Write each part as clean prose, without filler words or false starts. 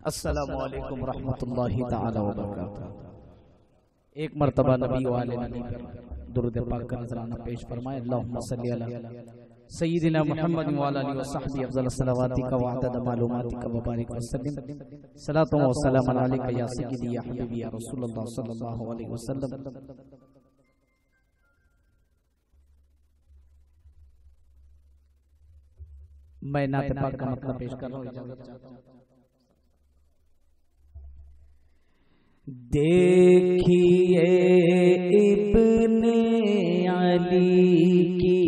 السلام علیکم ورحمۃ اللہ تعالی وبرکاتہ۔ ایک مرتبہ نبی والے نبی پر درود پاک کا نذرانہ پیش فرمائے۔ اللہم صلی علی سیدنا محمد وعلی آلہ وصحبہ افضل الصلوات وعدد معلوماتک وبارک وسلم۔ صلاۃ و سلام علیک یا سیدی یا حبیبی یا رسول اللہ صلی اللہ علیہ وسلم۔ میں نعت پاک کا مطلب پیش کر رہا ہوں، اجازت چاہتا ہوں۔ دیکھیے ابن علی کی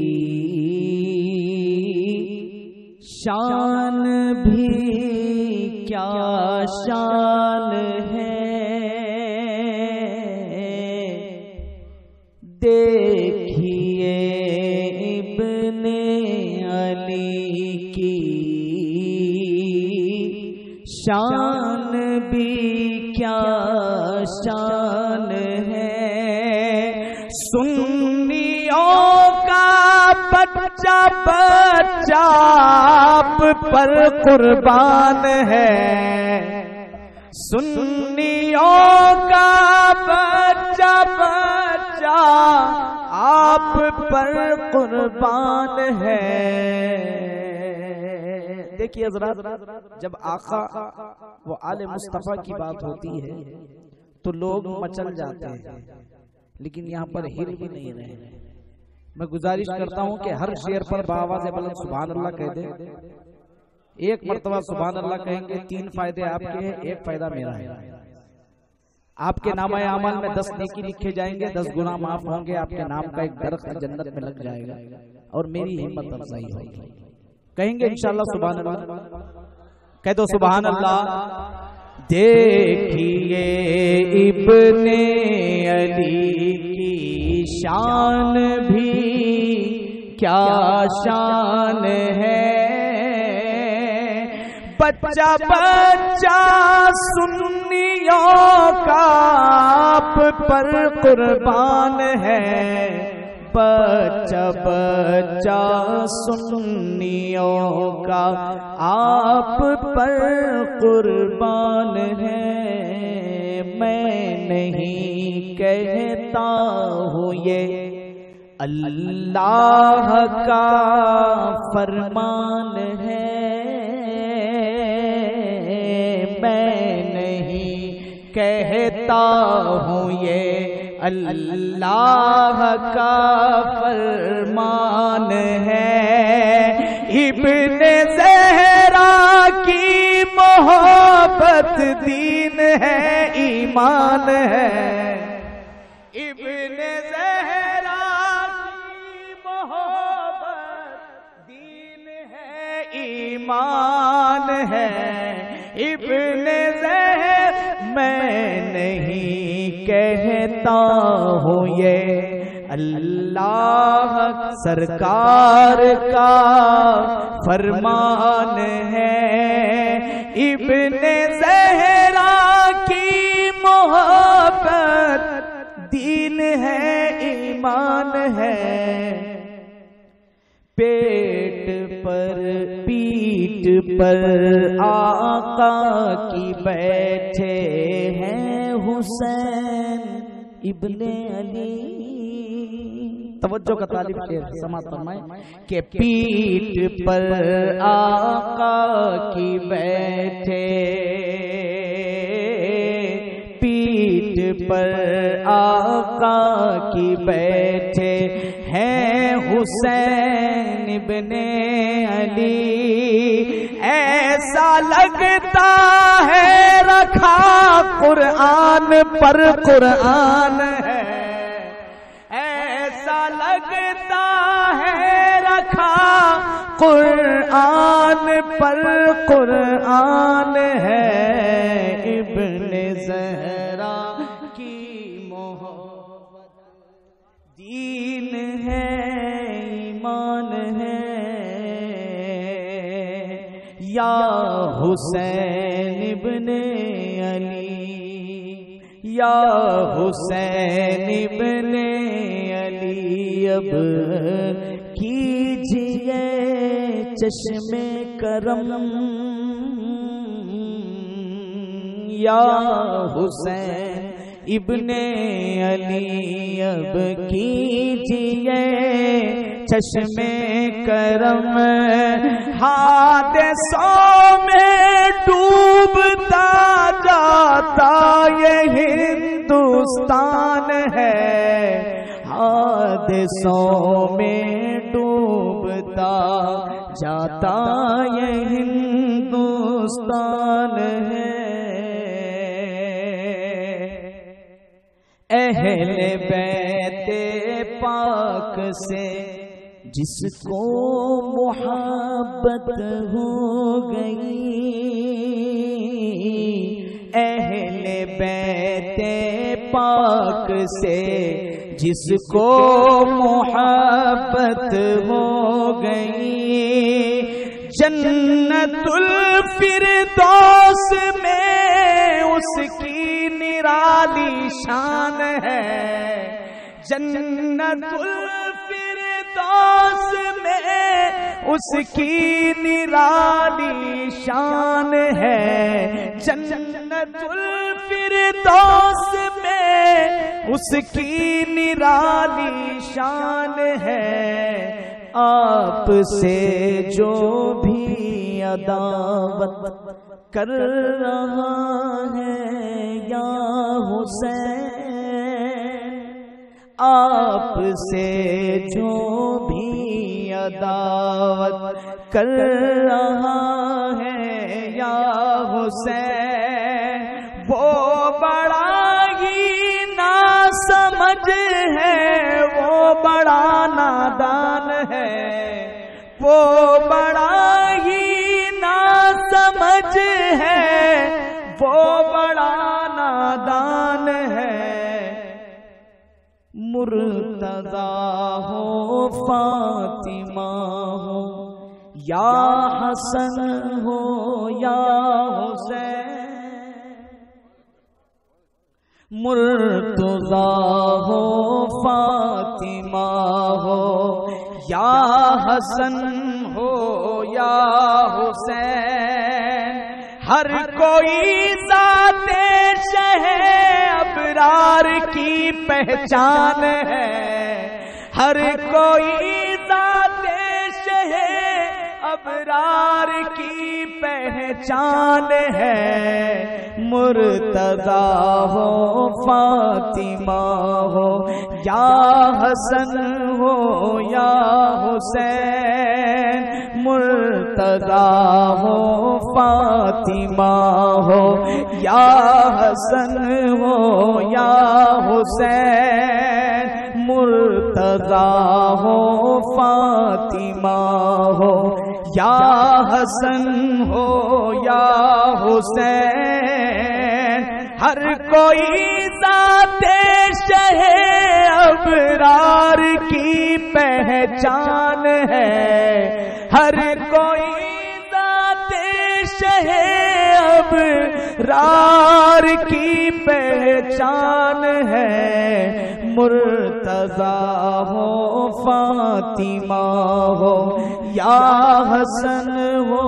شان بھی کیا شان ہے، دیکھیے ابن علی کی شان بھی کیا شان ہے، سنیوں کا بچہ بچہ آپ پر قربان ہے، سنیوں کا بچہ بچہ آپ پر قربان ہے۔ دیکھیے حضرات، جب آقا وہ آل مصطفیٰ کی بات ہوتی ہے تو لوگ مچل جاتے ہیں، لیکن یہاں پر ہل بھی نہیں رہے۔ میں گزارش کرتا ہوں کہ ہر شعر پر بآواز بلند سبحان اللہ کہہ دیں۔ ایک مرتبہ سبحان اللہ کہیں گے، 3 فائدے آپ کے ہیں، 1 فائدہ میرا ہے۔ آپ کے نامہ اعمال میں 10 نیکی لکھے جائیں گے، 10 گناہ معاف ہوں گے، آپ کے نام کا ایک درخت جنت میں لگ جائے گا اور میری ہمت افزائی ہوگی۔ کہیں گے انشاءاللہ سبحان اللہ، کہہ دو سبحان اللہ۔ دیکھیے ابن علی کی شان بھی کیا شان ہے، بچہ بچہ سنیوں کا آپ پر قربان ہے، بچہ بچہ سنیوں کا آپ پر قربان ہے۔ میں نہیں کہتا ہوں یہ اللہ کا فرمان ہے، میں نہیں کہتا ہوں یہ اللہ کا فرمان ہے۔ ابن زہرا کی محبت دین ہے، ایمان ہے، ابن زہرا کی محبت دین ہے، ایمان ہے، ابن زہر میں نہیں کہتا ہوں یہ اللہ سرکار کا فرمان ہے، ابن زہرا کی محبت دین ہے، ایمان ہے، پیٹ پر پیٹ پر آقا کی بیٹھے ہیں حسین ابن علی۔ توجہ کا طالب شعر سماعت فرمائیں کہ پیٹ پر آقا کی بیٹھے، پیٹ پر آقا کی بیٹھے ہیں حسین ابن علی، ایسا لگتا ہے رکھا قرآن پر قرآن ہے، ایسا لگتا ہے رکھا قرآن پر قرآن ہے، ابن زہرا کی محبت دین ہے، ایمان ہے، یا حسین ابن علی، یا حسین ابن علی، اب کیجئے چشم کرم یا حسین ابن علی اب کیجئے چشم کرم، حادثوں میں ڈوبتا جاتا یہ ہندوستان ہے، حادثوں میں ڈوبتا جاتا یہ ہندوستان ہے۔ اہل بیت پاک سے جس کو محبت ہو گئی، اہل بیت پاک سے جس کو محبت ہو گئی، جنت الفردوس میں اس کی نرالی شان ہے، جنت الفردوس میں اس کی نرالی شان ہے، جنت الفردوس میں اس کی نرالی شان ہے۔ آپ سے جو بھی عداوت کر رہا ہے یا حسین، آپ سے جو بھی عداوت کر رہا ہے یا حسین، وہ بڑا ہی ناسمجھ ہے، وہ بڑا نادان ہے، وہ بڑا ہی ناسمجھ ہے، وہ بڑا نادان ہے۔ مرتضیٰ ہو فاطمہ ہو یا حسن ہو یا حسین، مرتضیٰ ہو فاطمہ ہو یا حسن ہو یا حسین، ہر کوئی ذات شہ ابرار کی پہچان ہے، ہر کوئی ذات شہ ابرار کی پہچان ہے۔ مرتضیٰ ہو فاطمہ ہو یا حسن ہو یا حسین، مرتضیٰ ہو فاطمہ ہو یا حسن ہو یا حسین، مرتضیٰ ہو فاطمہ ہو یا حسن ہو یا حسین، ہر کوئی ذات شہ ابرار کی پہچان ہے، ہر کوئی ذات شہ ابرار کی پہچان ہے۔ مرتضیٰ ہو فاطمہ ہو یا حسن ہو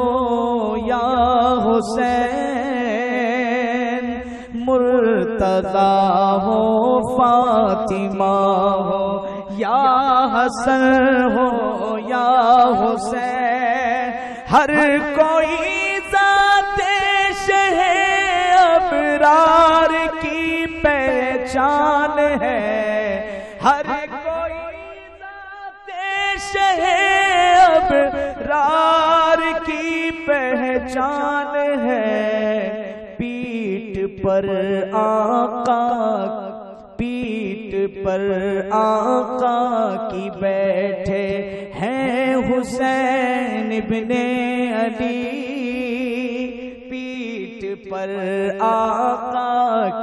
یا حسین، مرتضیٰ ہو فاطمہ ہو یا حسن ہو یا حسین، ہر کوئی ذات شہ ابرار کی پہچان ہے، ہر کوئی ذات شہ ابرار کی پہچان ہے۔ پیٹھ پر آقا کی بیٹھے ہیں حسین ابن علی، پیٹھ پر آقا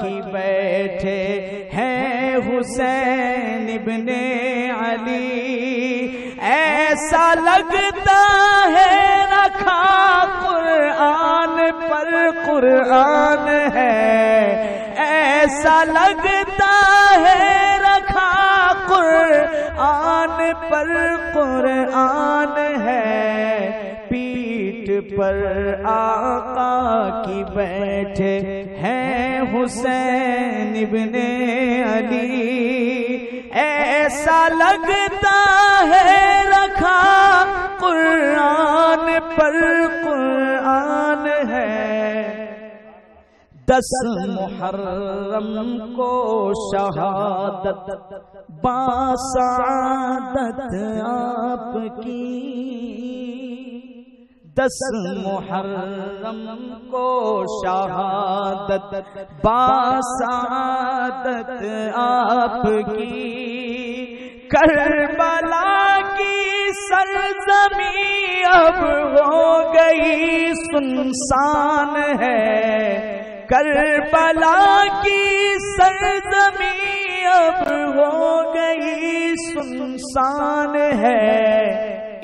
کی بیٹھے ہیں حسین ابن علی، ایسا لگتا ہے رکھا قرآن پر قرآن ہے، ایسا لگتا ہے رکھا قرآن پر قرآن ہے، پیٹھ پر آقا کی بیٹھے ہیں حسین ابن علی، ایسا لگتا ہے رکھا قرآن پر قرآن ہے۔ 10 محرم کو شہادت باسعادت آپ کی، 10 محرم کو شہادت باسعادت آپ کی، کربلا کی سرزمین اب ہو گئی سنسان ہے، کربلا کی سرزمین اب ہو گئی سنسان ہے،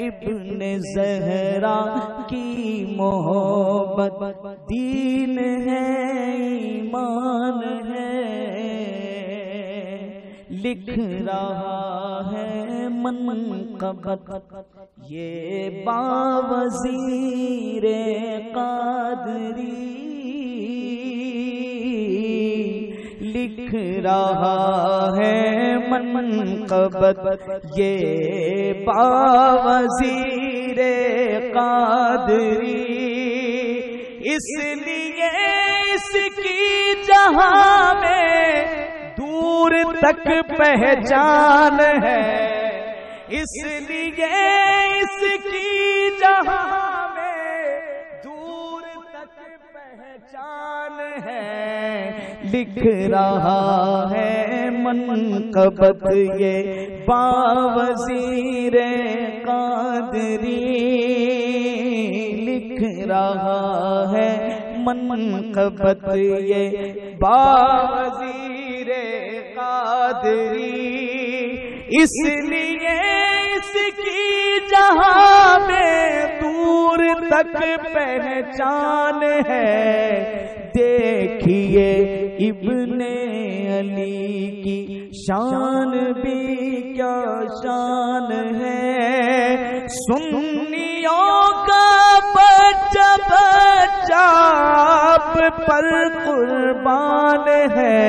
ابن زہرا کی محبت دین ہے ایمان ہے، لکھ رہا ہے منقبت یہ باوزیر قادری، لکھ رہا ہے منقبت یہ باوزیر قادری، اس لیے اس کی جہاں میں دور تک پہچان ہے، اس لیے اس کی جہاں میں دور تک پہچان ہے، لکھ رہا ہے منقبت یہ باوزیر قادری، لکھ رہا ہے منقبت یہ باوزیر قادری، اس لیے اس کی جہاں میں دور تک پہچان ہے، دیکھیے ابن علی کی شان بھی کیا شان ہے، سنیوں کا بچہ بچہ آپ پر قربان ہے،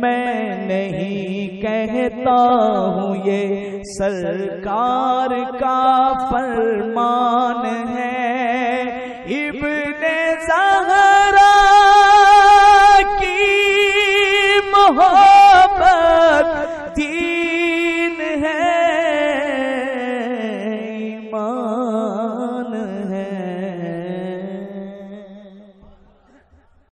میں نہیں کہتا ہوں یہ سرکار کا فرمان ہے، ابن زہرا